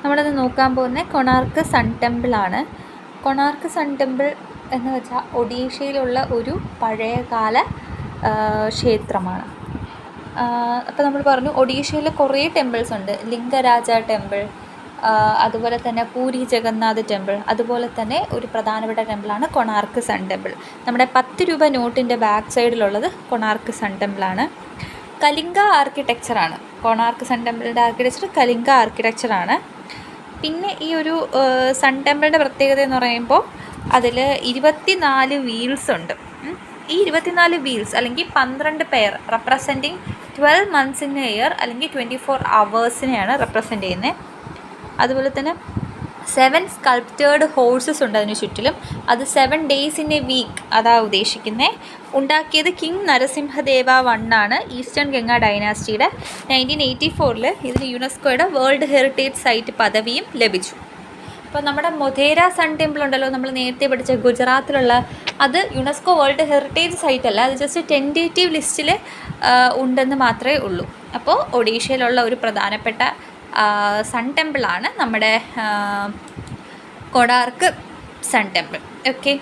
നമ്മളിന്ന് നോക്കാൻ പോകുന്നത് കൊണാർക്ക് സൺ ടെമ്പിളാണ്. കൊണാർക്ക് സൺ ടെമ്പിൾ എന്ന് വെച്ചാൽ ഒഡീഷയിലുള്ള ഒരു പഴയകാല ക്ഷേത്രമാണ്. അപ്പോൾ നമ്മൾ പറഞ്ഞു ഒഡീഷയിൽ കുറേ ടെമ്പിൾസ് ഉണ്ട്. ലിംഗരാജ ടെമ്പിൾ, അതുപോലെ തന്നെ പൂരി ജഗന്നാഥ് ടെമ്പിൾ, അതുപോലെ തന്നെ ഒരു പ്രധാനപ്പെട്ട ടെമ്പിളാണ് കൊണാർക്ക് സൺ ടെമ്പിൾ. നമ്മുടെ 10 രൂപ നോട്ടിൻ്റെ ബാക്ക് സൈഡിലുള്ളത് കൊണാർക്ക് സൺ ടെമ്പിളാണ്. കലിംഗ ആർക്കിടെക്ചറാണ് കൊണാർക്ക് സൺ ടെമ്പിളിൻ്റെ ആർക്കിടെക്ചർ. കലിംഗ ആർക്കിടെക്ചറാണ്. പിന്നെ ഈ ഒരു സൺ ടെമ്പിളിൻ്റെ പ്രത്യേകത എന്ന് പറയുമ്പോൾ അതിൽ 24 വീൽസ് ഉണ്ട്. ഈ 24 വീൽസ് അല്ലെങ്കിൽ 12 pair representing 12 months in A year അല്ലെങ്കിൽ 24 hours റെപ്രസെൻ്റ് ചെയ്യുന്നത്. അതുപോലെ തന്നെ 7 സ്കൾപ്റ്റേർഡ് ഹോഴ്സസ് ഉണ്ട് അതിന് ചുറ്റിലും. അത് 7 days ഇൻ എ വീക്ക് അതാണ് ഉദ്ദേശിക്കുന്നത്. ഉണ്ടാക്കിയത് കിങ് നരസിംഹദേവ ആണ്. ഈസ്റ്റേൺ ഗംഗ ഡൈനാസ്റ്റിയുടെ 1984 ഇതിന് യുനെസ്കോയുടെ വേൾഡ് ഹെറിറ്റേജ് സൈറ്റ് പദവിയും ലഭിച്ചു. അപ്പോൾ നമ്മുടെ മൊധേര സൺ ടെമ്പിൾ ഉണ്ടല്ലോ, നമ്മൾ നേരത്തെ പഠിച്ച ഗുജറാത്തിലുള്ള, അത് യുനെസ്കോ വേൾഡ് ഹെറിറ്റേജ് സൈറ്റ് അല്ല, അത് ജസ്റ്റ് ടെൻറ്റേറ്റീവ് ലിസ്റ്റിൽ ഉണ്ടെന്ന് മാത്രമേ ഉള്ളൂ. അപ്പോൾ ഒഡീഷയിലുള്ള ഒരു പ്രധാനപ്പെട്ട സൺ ടെമ്പിളാണ് നമ്മുടെ കൊണാർക്ക് സൺ ടെമ്പിൾ. ഓക്കെ.